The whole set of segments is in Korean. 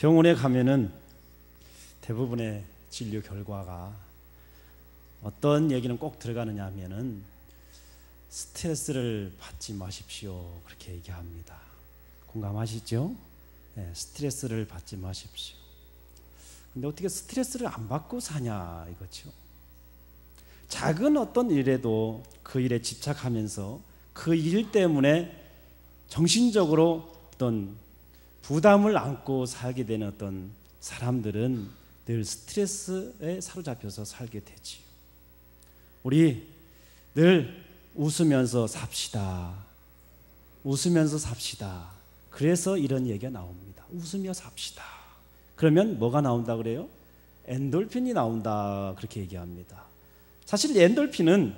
병원에 가면은 대부분의 진료 결과가 어떤 얘기는 꼭 들어가느냐 하면은 스트레스를 받지 마십시오, 그렇게 얘기합니다. 공감하시죠? 네, 스트레스를 받지 마십시오. 근데 어떻게 스트레스를 안 받고 사냐 이거죠. 작은 어떤 일에도 그 일에 집착하면서 그 일 때문에 정신적으로 어떤 부담을 안고 살게 되는 어떤 사람들은 늘 스트레스에 사로잡혀서 살게 되지요. 우리 늘 웃으면서 삽시다. 웃으면서 삽시다. 그래서 이런 얘기가 나옵니다. 웃으며 삽시다. 그러면 뭐가 나온다 그래요? 엔돌핀이 나온다, 그렇게 얘기합니다. 사실 엔돌핀은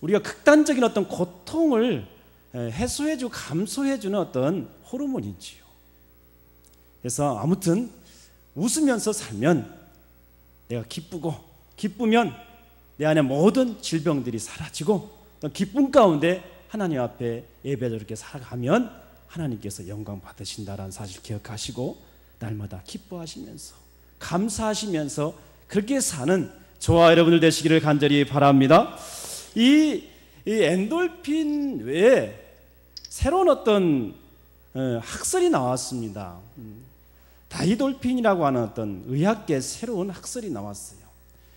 우리가 극단적인 어떤 고통을 해소해주고 감소해주는 어떤 호르몬이지요. 그래서 아무튼 웃으면서 살면 내가 기쁘면 내 안에 모든 질병들이 사라지고 기쁨 가운데 하나님 앞에 예배자롭게 살아가면 하나님께서 영광 받으신다라는 사실 기억하시고 날마다 기뻐하시면서 감사하시면서 그렇게 사는 저와 여러분들 되시기를 간절히 바랍니다. 이 엔돌핀 외에 새로운 어떤 학설이 나왔습니다. 다이돌핀이라고 하는 어떤 의학계 새로운 학설이 나왔어요.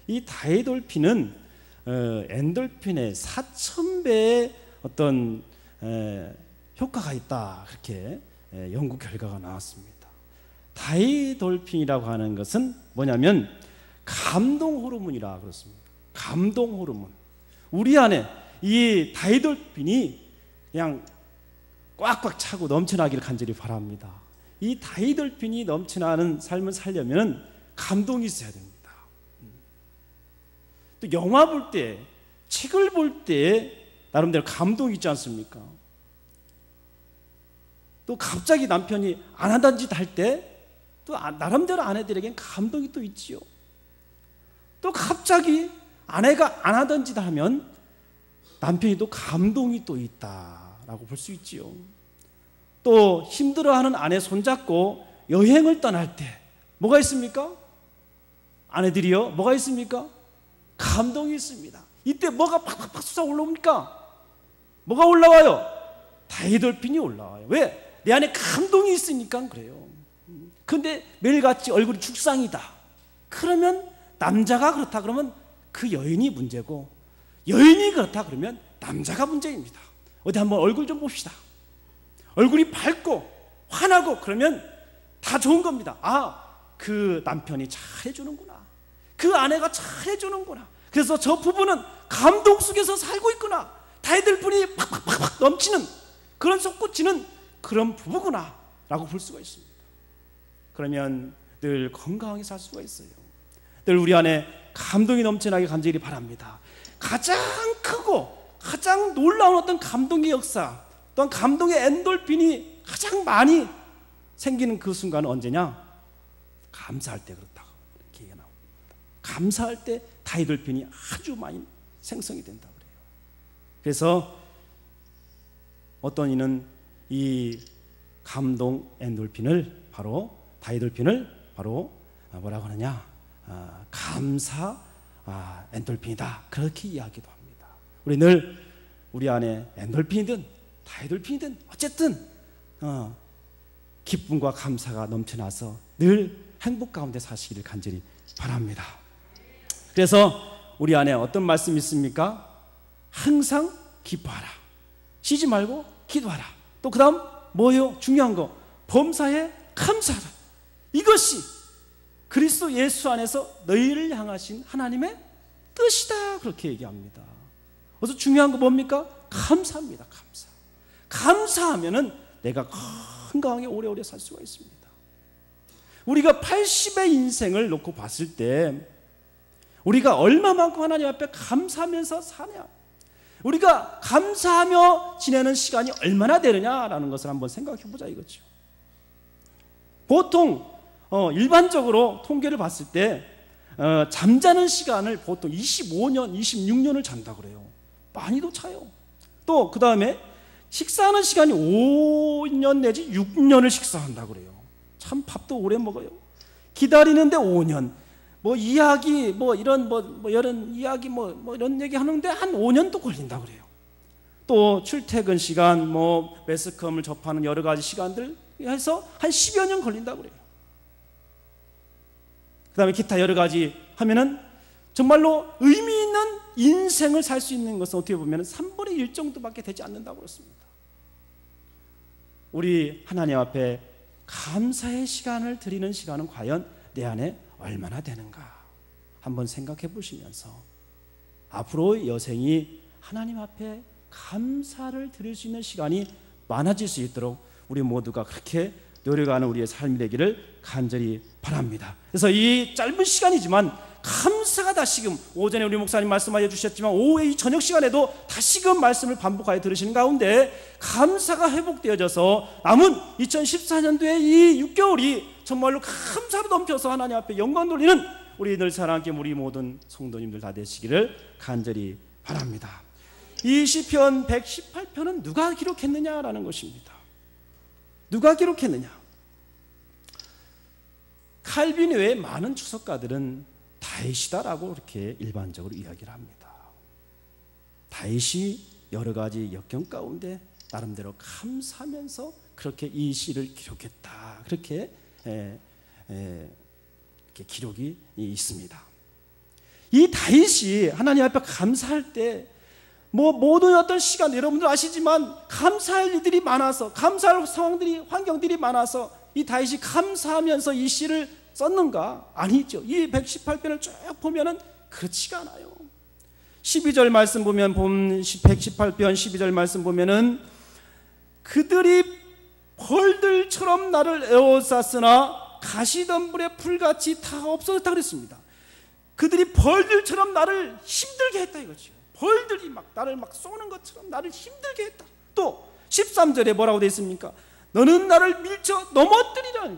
이 다이돌핀은 엔돌핀의 4000배의 어떤 효과가 있다, 그렇게 연구 결과가 나왔습니다. 다이돌핀이라고 하는 것은 뭐냐면 감동 호르몬이라 그렇습니다. 감동 호르몬. 우리 안에 이 다이돌핀이 그냥 꽉꽉 차고 넘쳐나기를 간절히 바랍니다. 이 다이돌핀이 넘쳐나는 삶을 살려면 감동이 있어야 됩니다. 또 영화 볼 때, 책을 볼 때 나름대로 감동이 있지 않습니까? 또 갑자기 남편이 안 하던 짓 할 때 또 나름대로 아내들에겐 감동이 또 있지요. 또 갑자기 아내가 안 하던 짓 하면 남편이 또 감동이 또 있다라고 볼 수 있지요. 또 힘들어하는 아내 손잡고 여행을 떠날 때 뭐가 있습니까? 아내들이요, 뭐가 있습니까? 감동이 있습니다. 이때 뭐가 팍팍팍 솟아 올라옵니까? 뭐가 올라와요? 다이돌핀이 올라와요. 왜? 내 안에 감동이 있으니까 그래요. 근데 매일같이 얼굴이 죽상이다. 그러면 남자가 그렇다 그러면 그 여인이 문제고, 여인이 그렇다 그러면 남자가 문제입니다. 어디 한번 얼굴 좀 봅시다. 얼굴이 밝고 환하고 그러면 다 좋은 겁니다. 그 남편이 잘해주는구나, 그 아내가 잘해주는구나, 그래서 저 부부는 감동 속에서 살고 있구나, 다이돌핀이 팍팍팍팍 넘치는 그런 솟구치는 그런 부부구나 라고 볼 수가 있습니다. 그러면 늘 건강하게 살 수가 있어요. 늘 우리 안에 감동이 넘쳐나게 간절히 바랍니다. 가장 크고 가장 놀라운 어떤 감동의 역사, 또한 감동의 엔돌핀이 가장 많이 생기는 그 순간은 언제냐? 감사할 때 그렇다고 이렇게 얘기가 나옵니다. 감사할 때 다이돌핀이 아주 많이 생성이 된다고 그래요. 그래서 어떤 이는 이 감동 엔돌핀을 바로 다이돌핀을 바로 뭐라고 하느냐? 감사 엔돌핀이다, 그렇게 이야기도 합니다. 우리 늘 우리 안에 엔돌핀이든 다이돌핀이든 어쨌든 기쁨과 감사가 넘쳐나서 늘 행복 가운데 사시기를 간절히 바랍니다. 그래서 우리 안에 어떤 말씀이 있습니까? 항상 기뻐하라, 쉬지 말고 기도하라. 또 그 다음 뭐예요? 중요한 거, 범사에 감사하라. 이것이 그리스도 예수 안에서 너희를 향하신 하나님의 뜻이다, 그렇게 얘기합니다. 그래서 중요한 거 뭡니까? 감사합니다. 감사하면은 내가 건강하게 오래오래 살 수가 있습니다. 우리가 80의 인생을 놓고 봤을 때 우리가 얼마만큼 하나님 앞에 감사하면서 사냐, 우리가 감사하며 지내는 시간이 얼마나 되느냐라는 것을 한번 생각해 보자 이거죠. 보통 일반적으로 통계를 봤을 때 잠자는 시간을 보통 25년, 26년을 잔다고 그래요. 많이도 차요. 또 그 다음에 식사하는 시간이 5년 내지 6년을 식사한다고 그래요. 참 밥도 오래 먹어요. 기다리는데 5년. 뭐 이야기 뭐 이런 이런 이야기 뭐 이런 얘기 하는데 한 5년도 걸린다 그래요. 또 출퇴근 시간 뭐 매스컴을 접하는 여러 가지 시간들 해서 한 10여 년 걸린다 그래요. 그다음에 기타 여러 가지 하면은 정말로 의미 있는 인생을 살 수 있는 것은 어떻게 보면 3분의 1 정도밖에 되지 않는다고 그렇습니다. 우리 하나님 앞에 감사의 시간을 드리는 시간은 과연 내 안에 얼마나 되는가 한번 생각해 보시면서 앞으로 여생이 하나님 앞에 감사를 드릴 수 있는 시간이 많아질 수 있도록 우리 모두가 그렇게 노력하는 우리의 삶이 되기를 간절히 바랍니다. 그래서 이 짧은 시간이지만 감사가 다시금 오전에 우리 목사님 말씀하여 주셨지만 오후에 이 저녁 시간에도 다시금 말씀을 반복하여 들으시는 가운데 감사가 회복되어져서 남은 2014년도의 이 6개월이 정말로 감사로 넘쳐서 하나님 앞에 영광 돌리는 우리 늘 사랑하게 우리 모든 성도님들 다 되시기를 간절히 바랍니다. 이 시편 118편은 누가 기록했느냐라는 것입니다. 누가 기록했느냐? 칼빈 외에 많은 주석가들은 다윗이다라고 이렇게 일반적으로 이야기를 합니다. 다윗이 여러 가지 역경 가운데 나름대로 감사하면서 그렇게 이 시를 기록했다. 그렇게 기록이 있습니다. 이 다윗이 하나님 앞에 감사할 때 모든 어떤 시간 여러분들 아시지만 감사할 일들이 많아서 감사할 상황들이 환경들이 많아서 이 다윗이 감사하면서 이 시를 썼는가? 아니죠. 이 118편을 쭉 보면은 그렇지가 않아요. 12절 말씀 보면 118편 12절 말씀 보면은 그들이 벌들처럼 나를 에워쌌으나 가시덤불의 풀같이 다 없어졌다 그랬습니다. 그들이 벌들처럼 나를 힘들게 했다 이거죠. 벌들이 막 나를 막 쏘는 것처럼 나를 힘들게 했다. 또 13절에 뭐라고 되어 있습니까? 너는 나를 밀쳐 넘어뜨리라니.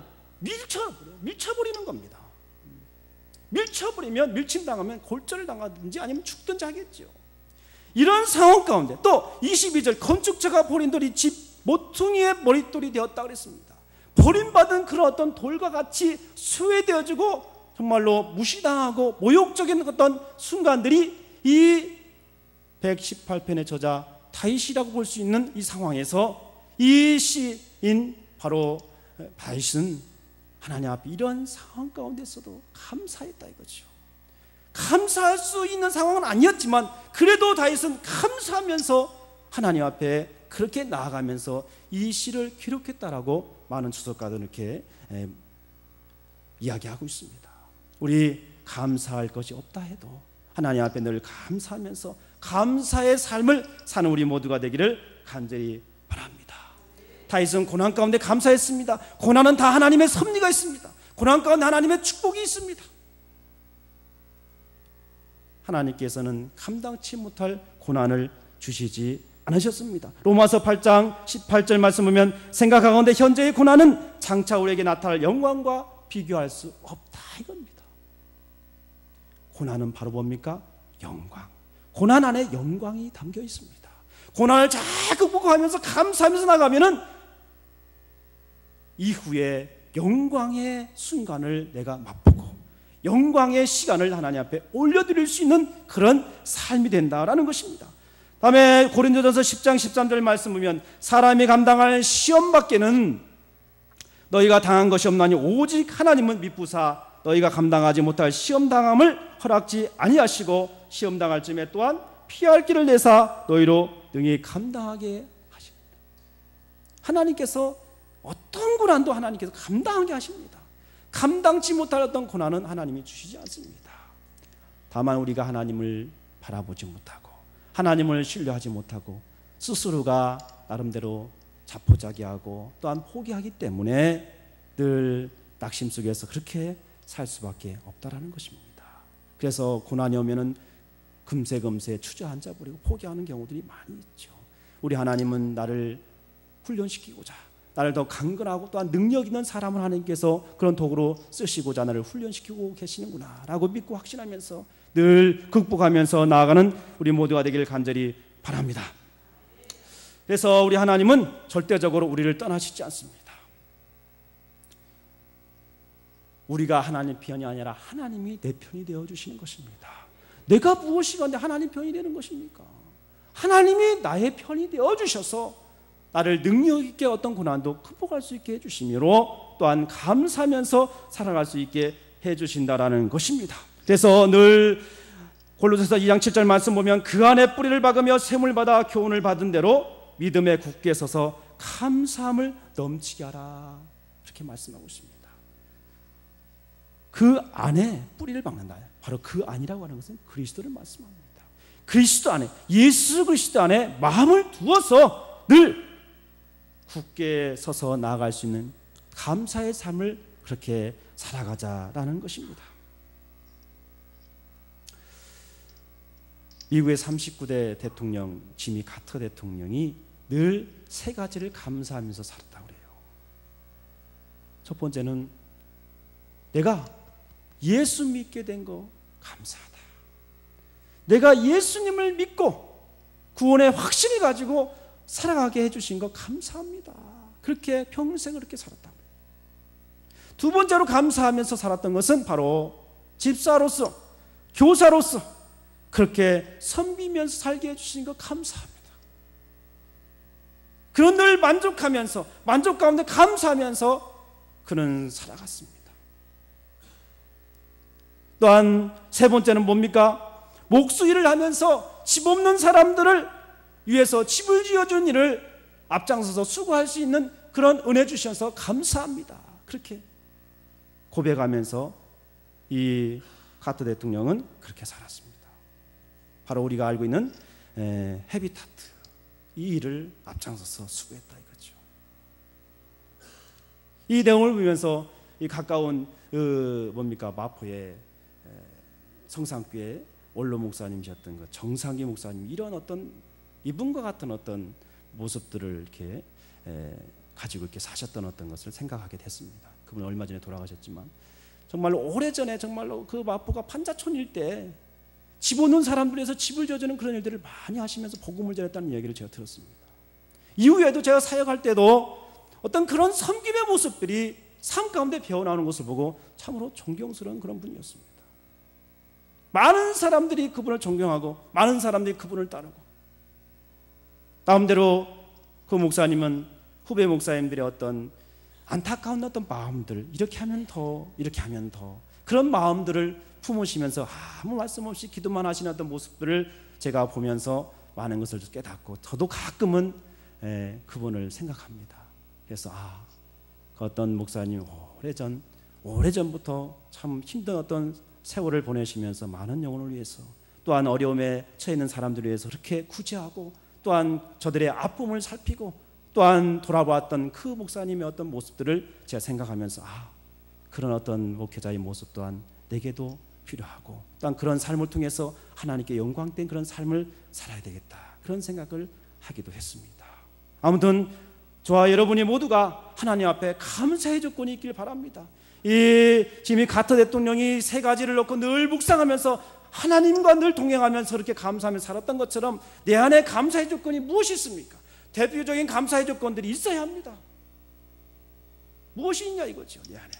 밀쳐버리는 겁니다. 밀쳐버리면 밀침당하면 골절을 당하든지 아니면 죽든지 하겠죠. 이런 상황 가운데 또 22절 건축자가 버린 돌이 집 모퉁이의 머릿돌이 되었다 그랬습니다. 버림받은 그런 어떤 돌과 같이 수혜되어지고 정말로 무시당하고 모욕적인 어떤 순간들이 이 118편의 저자 다윗이라고 볼 수 있는 이 상황에서 이 시인 바로 다윗은 하나님 앞에 이런 상황 가운데서도 감사했다 이거죠. 감사할 수 있는 상황은 아니었지만 그래도 다윗은 감사하면서 하나님 앞에 그렇게 나아가면서 이 시를 기록했다라고 많은 주석가들은 이렇게 이야기하고 있습니다. 우리 감사할 것이 없다 해도 하나님 앞에 늘 감사하면서 감사의 삶을 사는 우리 모두가 되기를 간절히 바랍니다. 다윗은 고난 가운데 감사했습니다. 고난은 다 하나님의 섭리가 있습니다. 고난 가운데 하나님의 축복이 있습니다. 하나님께서는 감당치 못할 고난을 주시지 않으셨습니다. 로마서 8장 18절 말씀 보면 생각하건대 현재의 고난은 장차 우리에게 나타날 영광과 비교할 수 없다 이겁니다. 고난은 바로 뭡니까? 영광. 고난 안에 영광이 담겨 있습니다. 고난을 잘 극복하면서 감사하면서 나가면은 이후에 영광의 순간을 내가 맛보고 영광의 시간을 하나님 앞에 올려드릴 수 있는 그런 삶이 된다라는 것입니다. 다음에 고린도전서 10장 13절 말씀 보면 사람이 감당할 시험 밖에는 너희가 당한 것이 없나니 오직 하나님은 미쁘사 너희가 감당하지 못할 시험 당함을 허락지 아니하시고 시험 당할 쯤에 또한 피할 길을 내사 너희로 능히 감당하게 하십니다. 하나님께서 어떤 고난도 하나님께서 감당하게 하십니다. 감당치 못할 어떤 고난은 하나님이 주시지 않습니다. 다만 우리가 하나님을 바라보지 못하고 하나님을 신뢰하지 못하고 스스로가 나름대로 자포자기하고 또한 포기하기 때문에 늘 낙심 속에서 그렇게 살 수밖에 없다라는 것입니다. 그래서 고난이 오면은 금세 주저앉아 버리고 포기하는 경우들이 많이 있죠. 우리 하나님은 나를 훈련시키고자 나를 더 강건하고 또한 능력 있는 사람을 하나님께서 그런 도구로 쓰시고자 나를 훈련시키고 계시는구나 라고 믿고 확신하면서 늘 극복하면서 나아가는 우리 모두가 되기를 간절히 바랍니다. 그래서 우리 하나님은 절대적으로 우리를 떠나시지 않습니다. 우리가 하나님 편이 아니라 하나님이 내 편이 되어주시는 것입니다. 내가 무엇이건데 하나님 편이 되는 것입니까? 하나님이 나의 편이 되어주셔서 나를 능력 있게 어떤 고난도 극복할 수 있게 해주시므로 또한 감사하면서 살아갈 수 있게 해주신다라는 것입니다. 그래서 늘 골로새서 2장 7절 말씀 보면 그 안에 뿌리를 박으며 샘을 받아 교훈을 받은 대로 믿음에 굳게 서서 감사함을 넘치게 하라, 이렇게 말씀하고 있습니다. 그 안에 뿌리를 박는다. 바로 그 안이라고 하는 것은 그리스도를 말씀합니다. 그리스도 안에, 예수 그리스도 안에 마음을 두어서 늘 굳게 서서 나아갈 수 있는 감사의 삶을 그렇게 살아가자라는 것입니다. 미국의 39대 대통령 지미 카터 대통령이 늘 세 가지를 감사하면서 살았다고 그래요. 첫 번째는 내가 예수 믿게 된 거 감사하다. 내가 예수님을 믿고 구원의 확신을 가지고 살아가게 해주신 거 감사합니다. 그렇게 평생 그렇게 살았다고. 두 번째로 감사하면서 살았던 것은 바로 집사로서, 교사로서 그렇게 섬기면서 살게 해주신 거 감사합니다. 그런 늘 만족하면서, 만족 가운데 감사하면서 그는 살아갔습니다. 또한 세 번째는 뭡니까? 목수일을 하면서 집 없는 사람들을 위해서 집을 지어준 일을 앞장서서 수고할 수 있는 그런 은혜 주셔서 감사합니다. 그렇게 고백하면서 이 카터 대통령은 그렇게 살았습니다. 바로 우리가 알고 있는 헤비타트, 이 일을 앞장서서 수고했다 이거죠. 이 내용을 보면서 이 가까운 마포의 성산교회 원로 목사님이셨던 그 정상기 목사님, 이런 어떤 이분과 같은 어떤 모습들을 이렇게 가지고 이렇게 사셨던 어떤 것을 생각하게 됐습니다. 그분은 얼마 전에 돌아가셨지만 정말로 오래전에 정말로 그 마포가 판자촌일 때 집 오는 사람들에서 집을 지어주는 그런 일들을 많이 하시면서 복음을 전했다는 이야기를 제가 들었습니다. 이후에도 제가 사역할 때도 어떤 그런 섬김의 모습들이 삶 가운데 배어나오는 것을 보고 참으로 존경스러운 그런 분이었습니다. 많은 사람들이 그분을 존경하고 많은 사람들이 그분을 따르고, 나름대로 그 목사님은 후배 목사님들의 어떤 안타까운 어떤 마음들, 이렇게 하면 더, 이렇게 하면 더, 그런 마음들을 품으시면서 아무 말씀 없이 기도만 하시는 어떤 모습들을 제가 보면서 많은 것을 깨닫고, 저도 가끔은 그분을 생각합니다. 그래서 그 어떤 목사님 오래전부터 참 힘든 어떤 세월을 보내시면서 많은 영혼을 위해서, 또한 어려움에 처해 있는 사람들을 위해서 그렇게 구제하고, 또한 저들의 아픔을 살피고, 또한 돌아보았던 그 목사님의 어떤 모습들을 제가 생각하면서 그런 어떤 목회자의 모습 또한 내게도 필요하고, 또한 그런 삶을 통해서 하나님께 영광된 그런 삶을 살아야 되겠다, 그런 생각을 하기도 했습니다. 아무튼 저와 여러분이 모두가 하나님 앞에 감사의 조건이 있길 바랍니다. 이 지미 카터 대통령이 세 가지를 놓고 늘 묵상하면서 하나님과 늘 동행하면서 그렇게 감사하며 살았던 것처럼 내 안에 감사의 조건이 무엇이 있습니까? 대표적인 감사의 조건들이 있어야 합니다. 무엇이 있냐 이거죠. 내 안에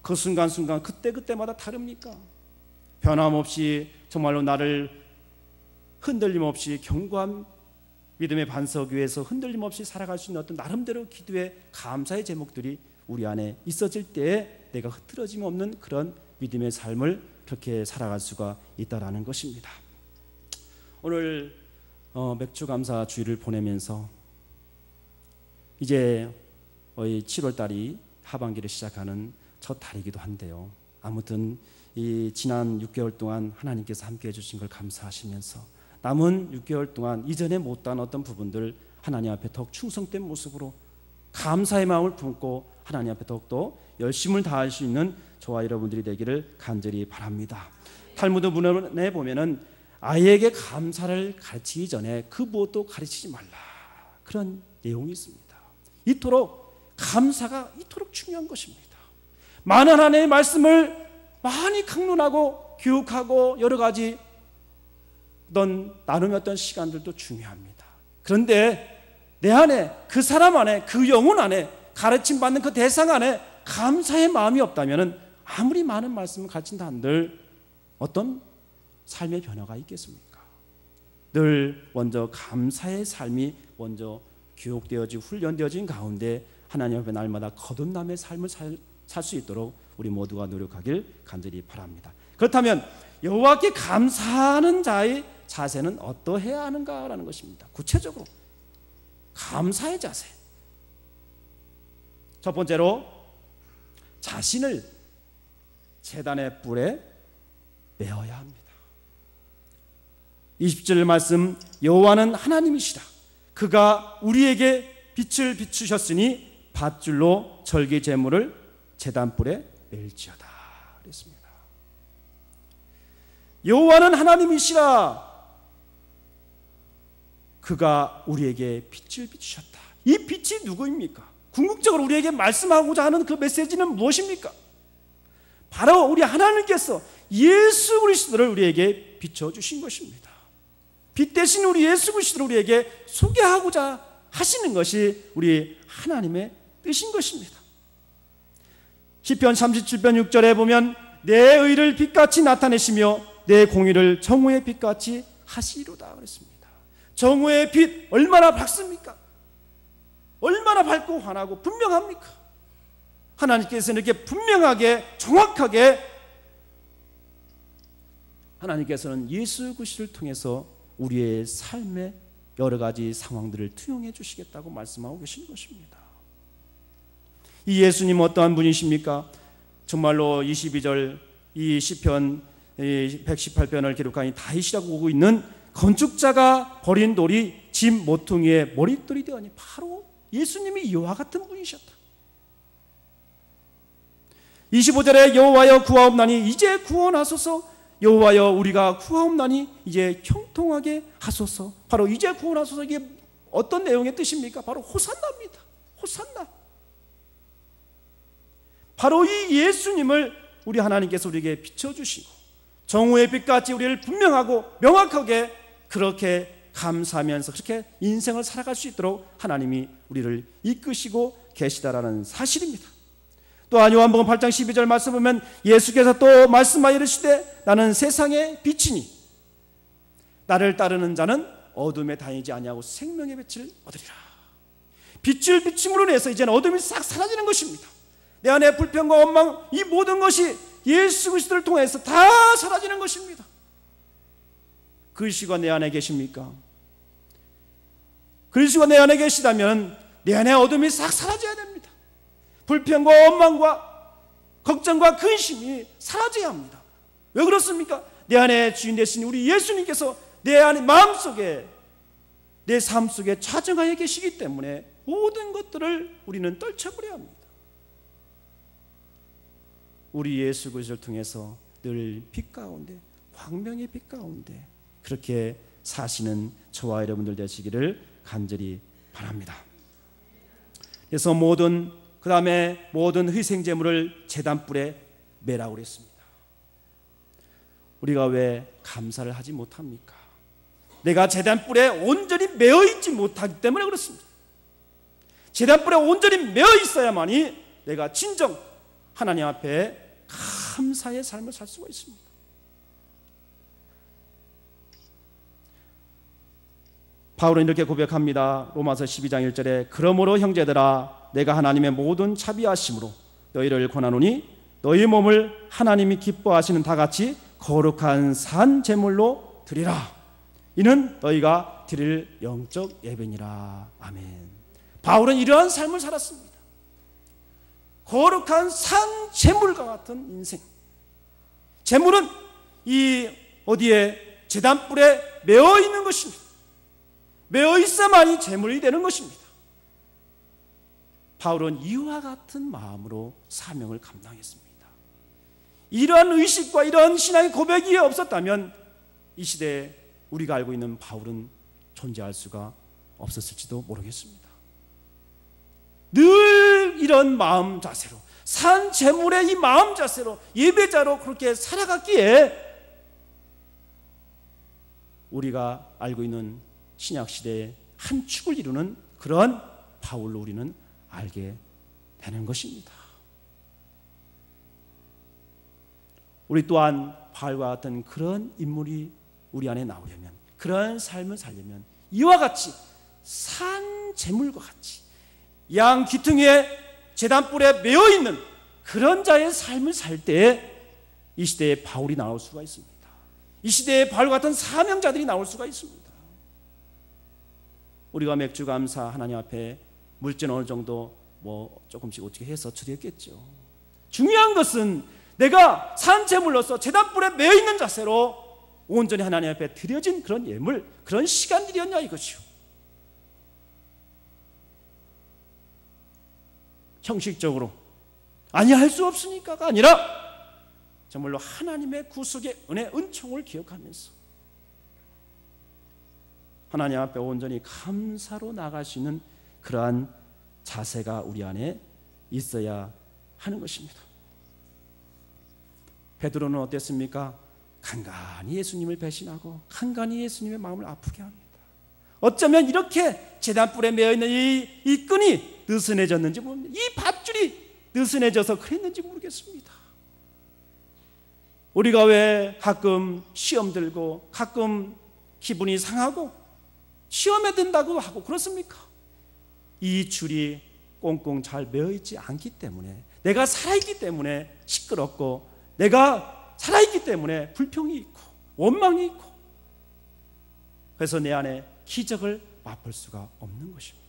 그 순간순간 그때마다 다릅니까? 변함없이 정말로 나를 흔들림 없이 견고한 믿음의 반석 위에서 흔들림 없이 살아갈 수 있는 어떤 나름대로 기도의 감사의 제목들이 우리 안에 있어질 때에 내가 흐트러짐 없는 그런 믿음의 삶을 그렇게 살아갈 수가 있다라는 것입니다. 오늘 맥주감사 주일을 보내면서 이제 거의 7월달이 하반기를 시작하는 첫 달이기도 한데요. 아무튼 이 지난 6개월 동안 하나님께서 함께 해주신 걸 감사하시면서 남은 6개월 동안 이전에 못한 어떤 부분들 하나님 앞에 더욱 충성된 모습으로 감사의 마음을 품고 하나님 앞에 더욱더 열심을 다할 수 있는 저와 여러분들이 되기를 간절히 바랍니다. 탈무드 문헌에 보면은 아이에게 감사를 가르치기 전에 그 무엇도 가르치지 말라, 그런 내용이 있습니다. 이토록 감사가 이토록 중요한 것입니다. 많은 하나님의 말씀을 많이 강론하고 교육하고 여러 가지 나눔의 어떤 시간들도 중요합니다. 그런데 내 안에, 그 사람 안에, 그 영혼 안에, 가르침 받는 그 대상 안에 감사의 마음이 없다면 아무리 많은 말씀을 가르친다 한들 어떤 삶의 변화가 있겠습니까? 늘 먼저 감사의 삶이 먼저 교육되어지고 훈련되어진 가운데 하나님 앞에 날마다 거듭남의 삶을 살 수 있도록 우리 모두가 노력하길 간절히 바랍니다. 그렇다면 여호와께 감사하는 자의 자세는 어떠해야 하는가라는 것입니다. 구체적으로 감사의 자세. 첫 번째로 자신을 제단의 뿔에 메어야 합니다. 20절 말씀, 여호와는 하나님이시라. 그가 우리에게 빛을 비추셨으니 밧줄로 절기 제물을 제단뿔에 멜지어다 그랬습니다. 여호와는 하나님이시라. 그가 우리에게 빛을 비추셨다. 이 빛이 누구입니까? 궁극적으로 우리에게 말씀하고자 하는 그 메시지는 무엇입니까? 바로 우리 하나님께서 예수 그리스도를 우리에게 비춰주신 것입니다. 빛 대신 우리 예수 그리스도를 우리에게 소개하고자 하시는 것이 우리 하나님의 뜻인 것입니다. 시편 37편 6절에 보면 내 의를 빛같이 나타내시며 내 공의를 정오의 빛같이 하시리로다 그랬습니다. 정오의 빛 얼마나 밝습니까? 얼마나 밝고 환하고 분명합니까? 하나님께서는 이렇게 분명하게 정확하게 하나님께서는 예수 그리스도를 통해서 우리의 삶의 여러 가지 상황들을 투영해 주시겠다고 말씀하고 계신 것입니다. 이 예수님 어떠한 분이십니까? 정말로 22절 이 시편 118편을 기록한 다윗이라고 보고 있는 건축자가 버린 돌이 집 모퉁이의 머릿돌이 되었니 바로 예수님이 이와 같은 분이셨다. 25절에 여호와여 구하옵나니 이제 구원하소서. 여호와여 우리가 구하옵나니 이제 형통하게 하소서. 바로 이제 구원하소서. 이게 어떤 내용의 뜻입니까? 바로 호산나입니다. 호산나. 바로 이 예수님을 우리 하나님께서 우리에게 비춰주시고 정오의 빛같이 우리를 분명하고 명확하게 그렇게 감사하면서 그렇게 인생을 살아갈 수 있도록 하나님이 우리를 이끄시고 계시다라는 사실입니다. 또한 요한복음 8장 12절 말씀 보면 예수께서 또 말씀하여 이르시되 나는 세상의 빛이니 나를 따르는 자는 어둠에 다니지 아니하고 생명의 빛을 얻으리라. 빛을 비침으로 인해서 이제는 어둠이 싹 사라지는 것입니다. 내 안에 불평과 원망 이 모든 것이 예수 그리스도를 통해서 다 사라지는 것입니다. 그리스도가 내 안에 계십니까? 그리스도가 내 안에 계시다면 내 안에 어둠이 싹 사라져야 됩니다. 불평과 원망과 걱정과 근심이 사라져야 합니다. 왜 그렇습니까? 내 안에 주인 되신 우리 예수님께서 내 안에 마음속에 내 삶 속에 차정하여 계시기 때문에 모든 것들을 우리는 떨쳐버려야 합니다. 우리 예수 그리스도를 통해서 늘 빛 가운데 광명의 빛 가운데 그렇게 사시는 저와 여러분들 되시기를 간절히 바랍니다. 그래서 그 다음에 모든 희생제물을 제단불에 매라고 그랬습니다. 우리가 왜 감사를 하지 못합니까? 내가 제단불에 온전히 매어 있지 못하기 때문에 그렇습니다. 제단불에 온전히 매어 있어야만이 내가 진정 하나님 앞에 감사의 삶을 살 수가 있습니다. 바울은 이렇게 고백합니다. 로마서 12장 1절에 그러므로 형제들아 내가 하나님의 모든 자비하심으로 너희를 권하노니 너희 몸을 하나님이 기뻐하시는 다같이 거룩한 산 제물로 드리라. 이는 너희가 드릴 영적 예배니라. 아멘. 바울은 이러한 삶을 살았습니다. 거룩한 산 제물과 같은 인생. 제물은 이 어디에 제단불에 매어 있는 것입니다. 매어 있어야만이 제물이 되는 것입니다. 바울은 이와 같은 마음으로 사명을 감당했습니다. 이러한 의식과 이러한 신앙의 고백이 없었다면 이 시대에 우리가 알고 있는 바울은 존재할 수가 없었을지도 모르겠습니다. 늘 이런 마음 자세로 산 제물의 이 마음 자세로 예배자로 그렇게 살아갔기에 우리가 알고 있는 신약시대의 한 축을 이루는 그러한 바울로 우리는 알게 되는 것입니다. 우리 또한 바울과 같은 그런 인물이 우리 안에 나오려면, 그런 삶을 살려면 이와 같이 산 제물과 같이 양 귀퉁이에 제단불에 매어 있는 그런 자의 삶을 살 때에 이 시대에 바울이 나올 수가 있습니다. 이 시대에 바울 같은 사명자들이 나올 수가 있습니다. 우리가 맥주 감사 하나님 앞에 물전 어느 정도 조금씩 어떻게 해서 드렸겠죠. 중요한 것은 내가 산 제물로서 제단불에 매어 있는 자세로 온전히 하나님 앞에 드려진 그런 예물, 그런 시간들이었냐 이것이요. 형식적으로 아니할 수 없으니까가 아니라 정말로 하나님의 구속의 은혜, 은총을 기억하면서 하나님 앞에 온전히 감사로 나갈 수 있는 그러한 자세가 우리 안에 있어야 하는 것입니다. 베드로는 어땠습니까? 간간히 예수님을 배신하고 간간히 예수님의 마음을 아프게 합니다. 어쩌면 이렇게 제단불에 매어있는 이 끈이 느슨해졌는지 모릅니다. 이 밧줄이 느슨해져서 그랬는지 모르겠습니다. 우리가 왜 가끔 시험 들고 가끔 기분이 상하고 시험에 든다고 하고 그렇습니까? 이 줄이 꽁꽁 잘 매어있지 않기 때문에, 내가 살아있기 때문에 시끄럽고, 내가 살아있기 때문에 불평이 있고 원망이 있고, 그래서 내 안에 기적을 맛볼 수가 없는 것입니다.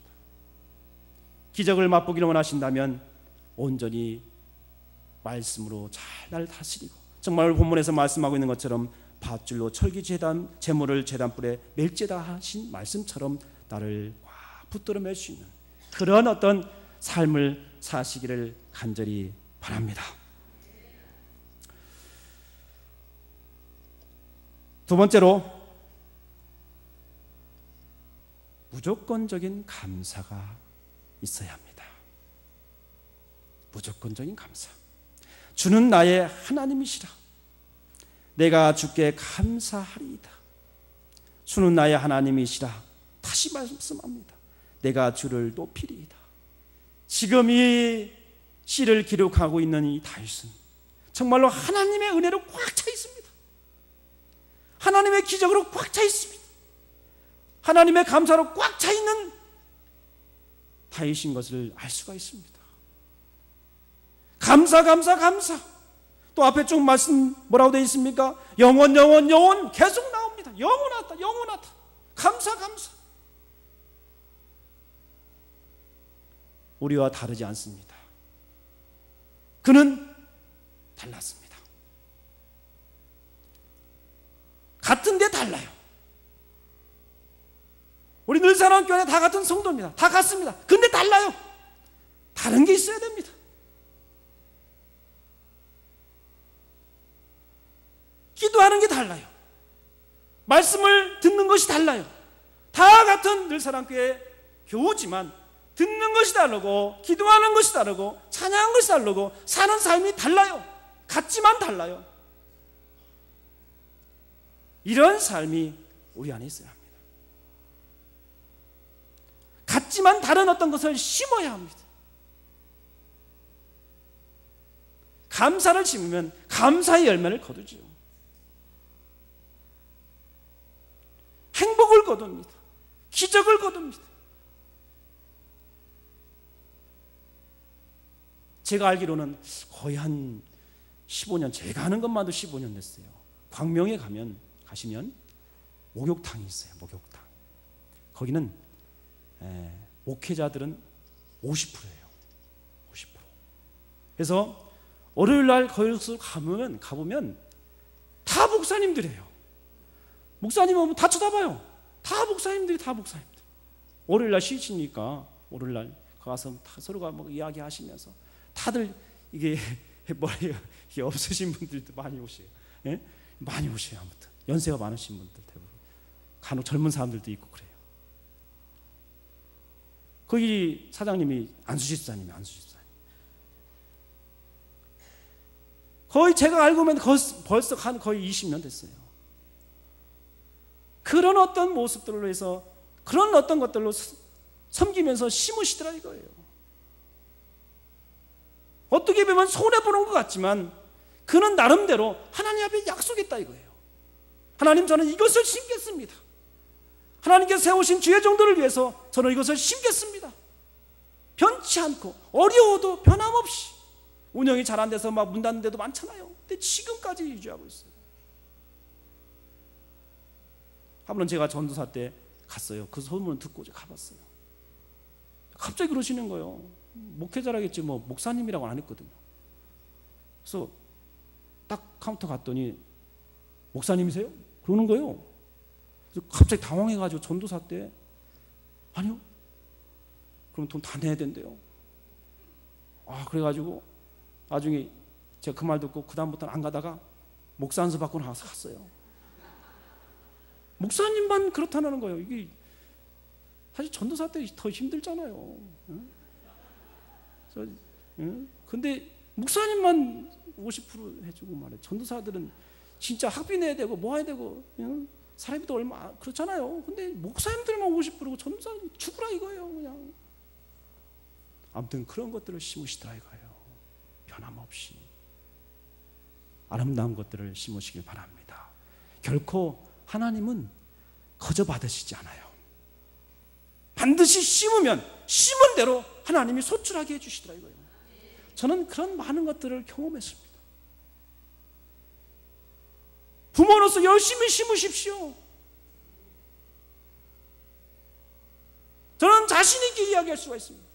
기적을 맛보기를 원하신다면 온전히 말씀으로 잘 나를 다스리고, 정말 본문에서 말씀하고 있는 것처럼 밧줄로 철기 제물을 제단불에 멜제다 하신 말씀처럼 나를 꽉 붙들어 맬 수 있는 그런 어떤 삶을 사시기를 간절히 바랍니다. 두 번째로, 무조건적인 감사가 있어야 합니다. 무조건적인 감사. 주는 나의 하나님이시라. 내가 주께 감사하리이다. 주는 나의 하나님이시라. 다시 말씀합니다. 내가 주를 높이리이다. 지금 이 시를 기록하고 있는 이 다윗은 정말로 하나님의 은혜로 꽉 차 있습니다. 하나님의 기적으로 꽉 차 있습니다. 하나님의 감사로 꽉 차 있는 다윗인 것을 알 수가 있습니다. 감사, 감사, 감사. 또 앞에 쭉 말씀 뭐라고 되어 있습니까? 영원, 영원, 영원 계속 나옵니다. 영원하다, 영원하다. 감사, 감사. 우리와 다르지 않습니다. 그는 달랐습니다. 같은데 달라요. 우리 늘사랑교회 다 같은 성도입니다. 다 같습니다. 근데 달라요. 다른 게 있어야 됩니다. 기도하는 게 달라요. 말씀을 듣는 것이 달라요. 다 같은 늘사랑교회 교우지만 듣는 것이 다르고, 기도하는 것이 다르고, 찬양하는 것이 다르고, 사는 삶이 달라요. 같지만 달라요. 이런 삶이 우리 안에 있어야 합니다. 같지만 다른 어떤 것을 심어야 합니다. 감사를 심으면 감사의 열매를 거두죠. 행복을 거둡니다. 기적을 거둡니다. 제가 알기로는 거의 한 15년, 제가 하는 것만도 15년 됐어요. 광명에 가시면 목욕탕이 있어요. 목욕탕. 거기는 목회자들은 50%예요. 50%. 그래서 월요일 날 거기서 가보면 다 목사님들이에요. 목사님 오면 다 쳐다봐요. 다 목사님들이, 다 목사님들. 월요일 날 쉬시니까 월요일 날 가서 다 서로가 이야기하시면서 다들 이게 머리가 없으신 분들도 많이 오세요. 예? 많이 오세요. 아무튼 연세가 많으신 분들 대부분. 간혹 젊은 사람들도 있고 그래요. 거기 사장님이 안수지 집사님이에요. 안수지 집사님. 거의 제가 알고 보면 벌써 한 거의 20년 됐어요. 그런 어떤 모습들로 해서, 그런 어떤 것들로 섬기면서 심으시더라 이거예요. 어떻게 보면 손해보는 것 같지만 그는 나름대로 하나님 앞에 약속했다 이거예요. 하나님, 저는 이것을 심겠습니다. 하나님께서 세우신 주의 종들을 위해서 저는 이것을 심겠습니다. 변치 않고 어려워도 변함없이. 운영이 잘 안 돼서 막 문 닫는 데도 많잖아요. 근데 지금까지 유지하고 있어요. 한 번은 제가 전도사 때 갔어요. 그 소문을 듣고 가봤어요. 갑자기 그러시는 거예요. 목회자라겠지 뭐 목사님이라고는 안 했거든요. 그래서 딱 카운터 갔더니 목사님이세요? 그러는 거예요. 그래서 갑자기 당황해가지고 전도사 때 아니요. 그럼 돈 다 내야 된대요. 그래가지고 나중에 제가 그 말 듣고 그 다음부터는 안 가다가 목사 안수 받고 나와서 갔어요. 목사님만 그렇다는 거예요. 이게 사실 전도사 때 더 힘들잖아요. 근데 목사님만 50% 해주고 말이에요. 전도사들은 진짜 학비 내야 되고 뭐 해야 되고 사람이 또 얼마 그렇잖아요. 근데 목사님들만 50%고 전도사는 죽으라 이거예요. 그냥 아무튼 그런 것들을 심으시더라 이거예요. 변함없이 아름다운 것들을 심으시길 바랍니다. 결코 하나님은 거저 받으시지 않아요. 반드시 심으면 심은 대로 하나님이 소출하게 해주시더라 이거예요. 저는 그런 많은 것들을 경험했습니다. 부모로서 열심히 심으십시오. 저는 자신 있게 이야기할 수가 있습니다.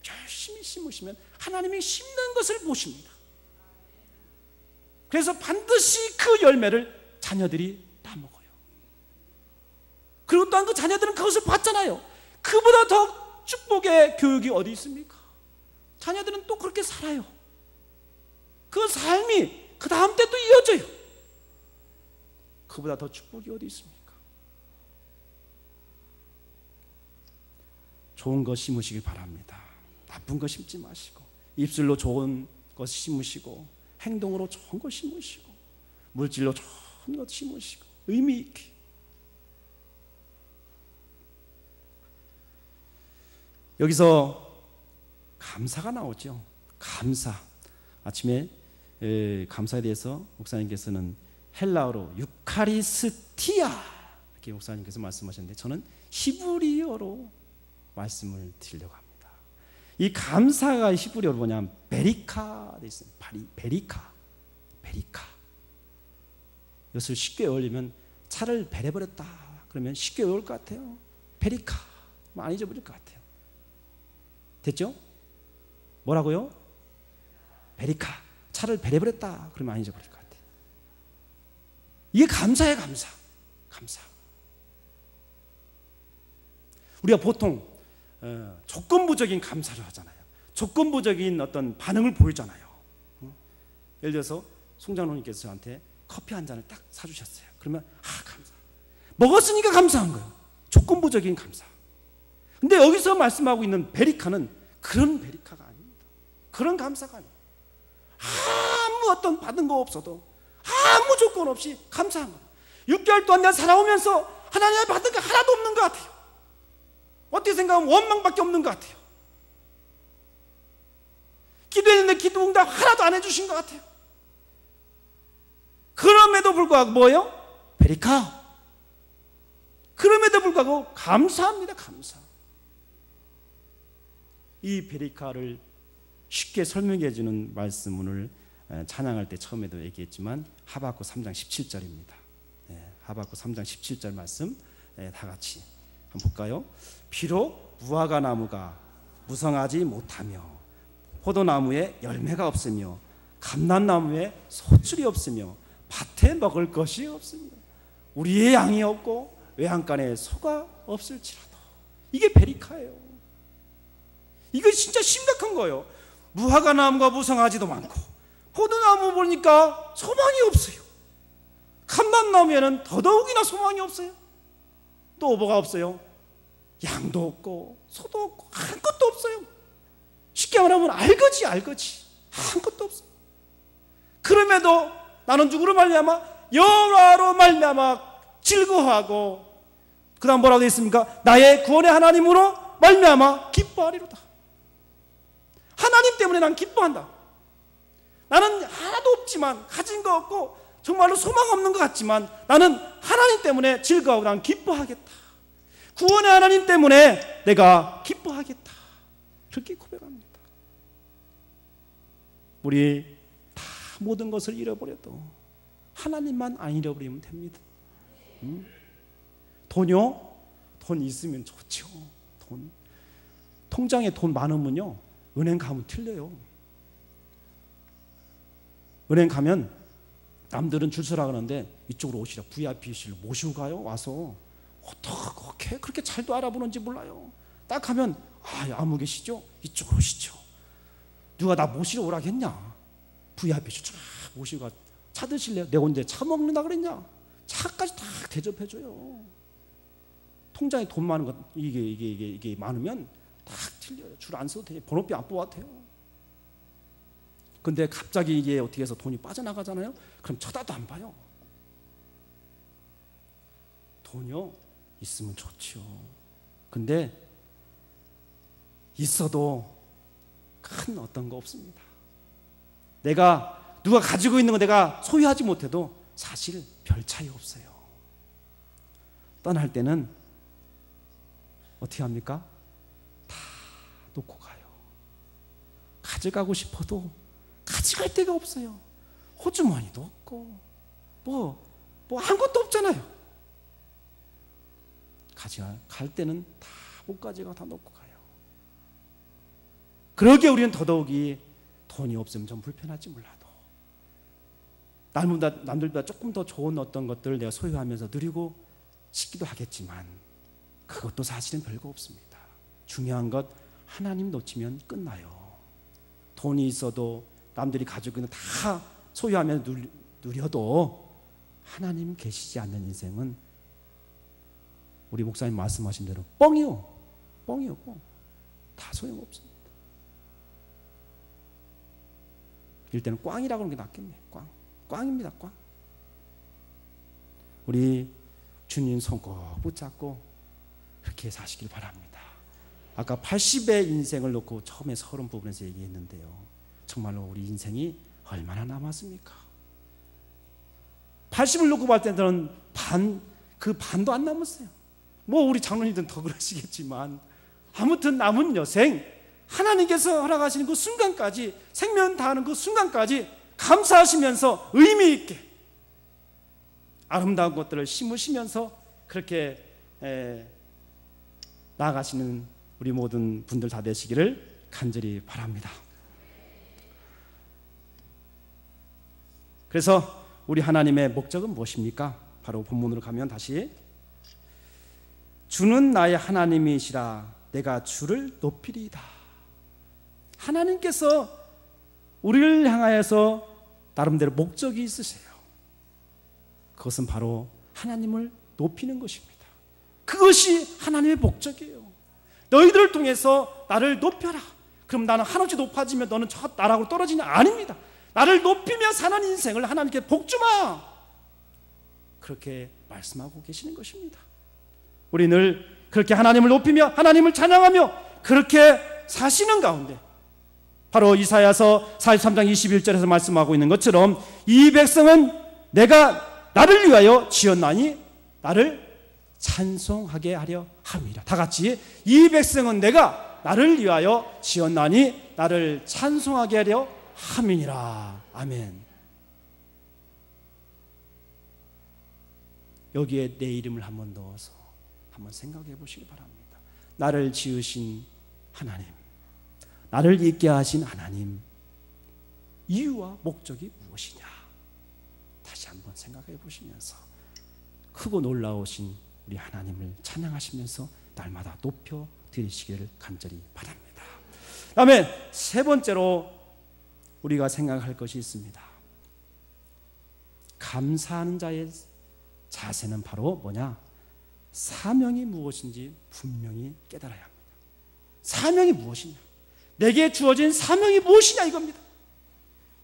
열심히 심으시면 하나님이 심는 것을 보십니다. 그래서 반드시 그 열매를 자녀들이 다 먹어요. 그리고 또한 그 자녀들은 그것을 봤잖아요. 그보다 더 축복의 교육이 어디 있습니까? 자녀들은 또 그렇게 살아요. 그 삶이 그 다음 때 또 이어져요. 그보다 더 축복이 어디 있습니까? 좋은 것 심으시길 바랍니다. 나쁜 것 심지 마시고, 입술로 좋은 것 심으시고, 행동으로 좋은 것 심으시고, 물질로 좋은 것 심으시고, 의미 있게. 여기서 감사가 나오죠. 감사. 아침에 감사에 대해서 목사님께서는 헬라어로 유카리스티아 이렇게 목사님께서 말씀하셨는데, 저는 히브리어로 말씀을 드리려고 합니다. 이 감사가 히브리어로 뭐냐면 베리카 돼 있어요. 베리카. 이것을 쉽게 외우려면 차를 베려버렸다 그러면 쉽게 외울 것 같아요. 베리카 안 잊어버릴 것 같아요. 됐죠? 뭐라고요? 베리카. 차를 베려버렸다 그러면 안 잊어버릴 것 같아요. 이게 감사예요. 감사. 우리가 보통 조건부적인 감사를 하잖아요. 조건부적인 어떤 반응을 보이잖아요. 예를 들어서 송장로님께서 저한테 커피 한 잔을 딱 사주셨어요. 그러면 감사. 먹었으니까 감사한 거예요. 조건부적인 감사. 근데 여기서 말씀하고 있는 베리카는 그런 베리카가 아닙니다. 그런 감사가 아니에요. 아무 어떤 받은 거 없어도 아무 조건 없이 감사한 거예요. 6개월 동안 내가 살아오면서 하나님의 받은 게 하나도 없는 것 같아요. 어떻게 생각하면 원망밖에 없는 것 같아요. 기도했는데 기도 응답 하나도 안 해주신 것 같아요. 그럼에도 불구하고 뭐예요? 베리카. 그럼에도 불구하고 감사합니다. 감사. 이 베리카를 쉽게 설명해 주는 말씀을 찬양할 때 처음에도 얘기했지만 하박국 3장 17절입니다. 하박국 3장 17절 말씀 다 같이 한번 볼까요? 비록 무화과 나무가 무성하지 못하며 포도나무에 열매가 없으며 감람나무에 소출이 없으며 밭에 먹을 것이 없으며 우리의 양이 없고 외양간에 소가 없을지라도. 이게 베리카예요. 이거 진짜 심각한 거예요. 무화과 나무가 무성하지도 않고 포도나무 보니까 소망이 없어요. 감람나무에는 더더욱이나 소망이 없어요. 또 뭐가 없어요? 양도 없고 소도 없고 아무것도 없어요. 쉽게 말하면 알거지. 아무것도 없어요. 그럼에도 나는 누구로 말미암아? 여호와로 말미암아 즐거워하고, 그 다음 뭐라고 되어 있습니까? 나의 구원의 하나님으로 말미암아 기뻐하리로다. 하나님 때문에 난 기뻐한다. 나는 하나도 힘들지만 가진 거 없고 정말로 소망 없는 것 같지만 나는 하나님 때문에 즐거워하고 난 기뻐하겠다. 구원의 하나님 때문에 내가 기뻐하겠다. 그렇게 고백합니다. 우리 다 모든 것을 잃어버려도 하나님만 안 잃어버리면 됩니다. 돈요? 돈 있으면 좋죠. 돈. 통장에 돈 많으면요, 은행 가면 틀려요. 은행 가면 남들은 줄 서라 그러는데 이쪽으로 오시라. VIP실로 모시고 가요. 와서 어떻게 그렇게 잘도 알아보는지 몰라요. 딱 가면 아무 계시죠? 이쪽으로 오시죠. 누가 나 모시러 오라겠냐? VIP실 쫙 모시고 가. 차 드실래요? 내가 언제 차 먹는다 그랬냐? 차까지 다 대접해줘요. 통장에 돈 많은 것 이게 많으면 딱 틀려요. 줄 안 서도 돼요. 번호표 안 뽑아도 돼요. 근데 갑자기 이게 어떻게 해서 돈이 빠져나가잖아요. 그럼 쳐다도 안 봐요. 돈이요 있으면 좋죠. 근데 있어도 큰 어떤 거 없습니다. 누가 가지고 있는 거 내가 소유하지 못해도 사실 별 차이 없어요. 떠날 때는 어떻게 합니까? 다 놓고 가요. 가져가고 싶어도 가져갈 데가 없어요. 호주머니도 없고 뭐 아무것도 없잖아요. 갈 때는 다 못 가져가 다 놓고 가요. 그러기에 우리는 더더욱이 돈이 없으면 좀 불편할지 몰라도 남들보다 조금 더 좋은 어떤 것들을 내가 소유하면서 누리고 싶기도 하겠지만 그것도 사실은 별거 없습니다. 중요한 것 하나님 놓치면 끝나요. 돈이 있어도 남들이 가지고 있는 다 소유하면서 누려도 하나님 계시지 않는 인생은 우리 목사님 말씀하신 대로 뻥이요. 다 소용없습니다. 이럴 때는 꽝이라고 하는 게 낫겠네요. 꽝입니다. 꽝. 우리 주님 손 꼭 붙잡고 그렇게 사시길 바랍니다. 아까 80의 인생을 놓고 처음에 30 부분에서 얘기했는데요. 정말로 우리 인생이 얼마나 남았습니까? 80을 놓고 봤을 때는 그 반도 안 남았어요. 우리 장로님들은 더 그러시겠지만 아무튼 남은 여생 하나님께서 허락하시는 그 순간까지 생명 다하는 그 순간까지 감사하시면서 의미 있게 아름다운 것들을 심으시면서 그렇게 나아가시는 우리 모든 분들 다 되시기를 간절히 바랍니다. 그래서 우리 하나님의 목적은 무엇입니까? 바로 본문으로 가면 다시 주는 나의 하나님이시라 내가 주를 높이리이다. 하나님께서 우리를 향하여서 나름대로 목적이 있으세요. 그것은 바로 하나님을 높이는 것입니다. 그것이 하나님의 목적이에요. 너희들을 통해서 나를 높여라. 그럼 나는 한없이 높아지면 너는 저 나락으로 떨어지냐? 아닙니다. 나를 높이며 사는 인생을 하나님께 복주마. 그렇게 말씀하고 계시는 것입니다. 우리 늘 그렇게 하나님을 높이며 하나님을 찬양하며 그렇게 사시는 가운데 바로 이사야서 43장 21절에서 말씀하고 있는 것처럼 이 백성은 내가 나를 위하여 지었나니 나를 찬송하게 하려 함이라. 다 같이 이 백성은 내가 나를 위하여 지었나니 나를 찬송하게 하려 함이니라. 아멘. 여기에 내 이름을 한번 넣어서 한번 생각해 보시기 바랍니다. 나를 지으신 하나님, 나를 있게 하신 하나님, 이유와 목적이 무엇이냐? 다시 한번 생각해 보시면서 크고 놀라우신 우리 하나님을 찬양하시면서 날마다 높여 드리시기를 간절히 바랍니다. 다음에 세 번째로 우리가 생각할 것이 있습니다. 감사하는 자의 자세는 바로 뭐냐? 사명이 무엇인지 분명히 깨달아야 합니다. 사명이 무엇이냐? 내게 주어진 사명이 무엇이냐 이겁니다.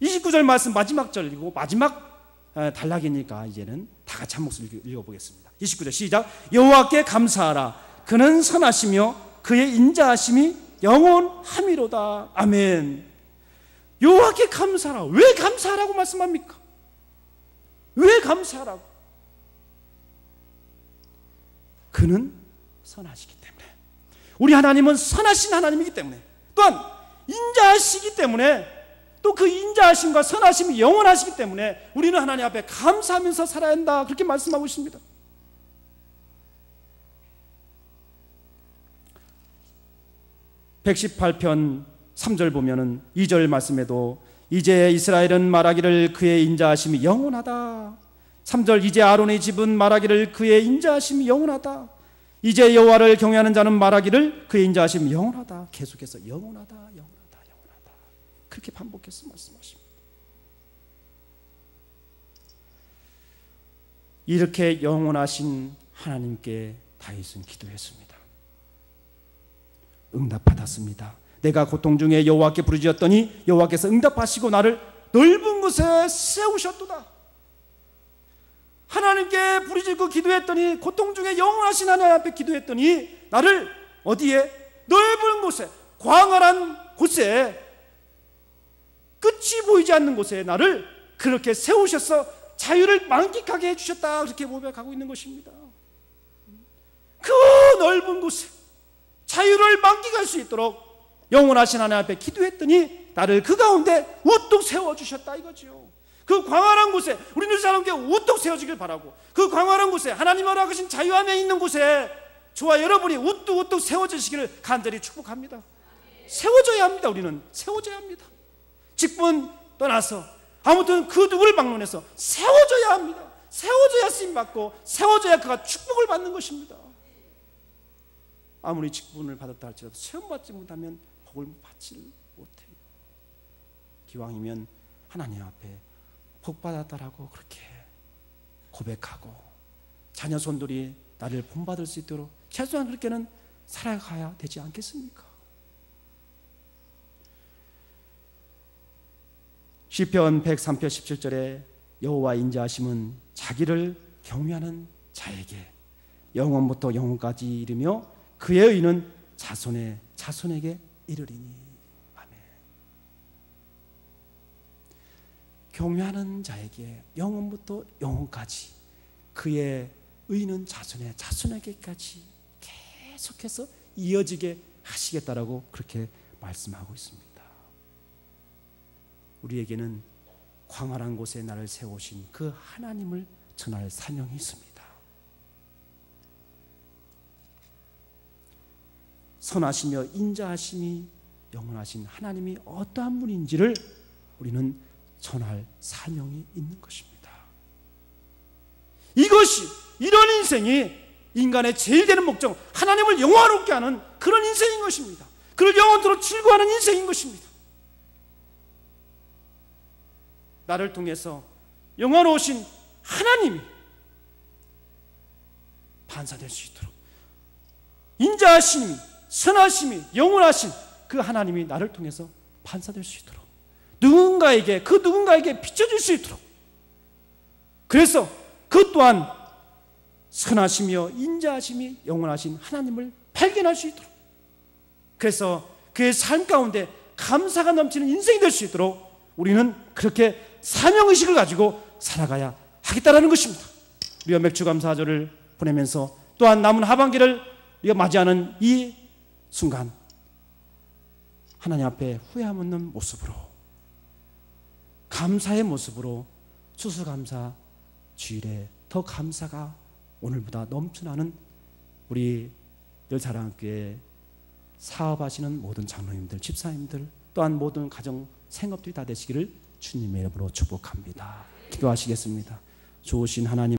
29절 말씀 마지막 절이고 마지막 단락이니까 이제는 다 같이 한 목소리 읽어보겠습니다. 29절 시작. 여호와께 감사하라. 그는 선하시며 그의 인자하심이 영원함이로다. 아멘. 여호와께 감사하라. 왜 감사하라고 말씀합니까? 왜 감사하라고? 그는 선하시기 때문에, 우리 하나님은 선하신 하나님이기 때문에, 또한 인자하시기 때문에, 또 그 인자하심과 선하심이 영원하시기 때문에 우리는 하나님 앞에 감사하면서 살아야 한다, 그렇게 말씀하고 있습니다. 118편 3절 보면은 2절 말씀에도 이제 이스라엘은 말하기를 그의 인자하심이 영원하다. 3절 이제 아론의 집은 말하기를 그의 인자하심이 영원하다. 이제 여호와를 경외하는 자는 말하기를 그의 인자하심이 영원하다. 계속해서 영원하다, 영원하다, 영원하다, 그렇게 반복해서 말씀하십니다. 이렇게 영원하신 하나님께 다윗은 기도했습니다. 응답받았습니다. 내가 고통 중에 여호와께 부르짖었더니 여호와께서 응답하시고 나를 넓은 곳에 세우셨도다. 하나님께 부르짖고 기도했더니, 고통 중에 영원하신 하나님 앞에 기도했더니 나를 어디에? 넓은 곳에, 광활한 곳에, 끝이 보이지 않는 곳에 나를 그렇게 세우셔서 자유를 만끽하게 해주셨다, 그렇게 고백하고 있는 것입니다. 그 넓은 곳에 자유를 만끽할 수 있도록 영원하신 하나님 앞에 기도했더니 나를 그 가운데 우뚝 세워주셨다, 이거죠. 그 광활한 곳에 우리 늘 사람께 우뚝 세워지길 바라고, 그 광활한 곳에 하나님 허락하신 자유함에 있는 곳에 저와 여러분이 우뚝 세워지시기를 간절히 축복합니다. 세워져야 합니다. 우리는 세워져야 합니다. 직분 떠나서 아무튼 그 누구를 방문해서 세워져야 합니다. 세워져야 쓰임받고, 세워져야 그가 축복을 받는 것입니다. 아무리 직분을 받았다 할지라도 체험받지 못하면 복을 받지 못해요. 기왕이면 하나님 앞에 복 받았다라고 그렇게 고백하고, 자녀 손들이 나를 본받을 수 있도록 최소한 그렇게는 살아가야 되지 않겠습니까? 시편 103편 17절에 여호와 인자하심은 자기를 경외하는 자에게 영원부터 영원까지 이르며 그의 의는 자손의 자손에게 이르리니. 아멘. 경외하는 자에게 영원부터 영원까지, 그의 의는 자손의 자손에게까지 계속해서 이어지게 하시겠다라고 그렇게 말씀하고 있습니다. 우리에게는 광활한 곳에 나를 세우신 그 하나님을 전할 사명이 있습니다. 선하시며 인자하심이 영원하신 하나님이 어떠한 분인지를 우리는 전할 사명이 있는 것입니다. 이것이, 이런 인생이 인간의 제일 되는 목적, 하나님을 영화롭게 하는 그런 인생인 것입니다. 그를 영원토록 즐거워하는 인생인 것입니다. 나를 통해서 영화로우신 하나님이 반사될 수 있도록, 인자하심이, 선하심이, 영원하신 그 하나님이 나를 통해서 반사될 수 있도록, 누군가에게, 그 누군가에게 비춰질 수 있도록, 그래서 그 또한 선하시며 인자하심이 영원하신 하나님을 발견할 수 있도록, 그래서 그의 삶 가운데 감사가 넘치는 인생이 될 수 있도록 우리는 그렇게 사명의식을 가지고 살아가야 하겠다라는 것입니다. 우리가 맥주감사절을 보내면서 또한 남은 하반기를 우리가 맞이하는 이 순간, 하나님 앞에 후회함 없는 모습으로, 감사의 모습으로 추수감사 주일에 더 감사가 오늘보다 넘쳐나는 우리 늘사랑교회 사업하시는 모든 장로님들, 집사님들, 또한 모든 가정 생업들이 다 되시기를 주님의 이름으로 축복합니다. 기도하시겠습니다. 좋으신 하나님,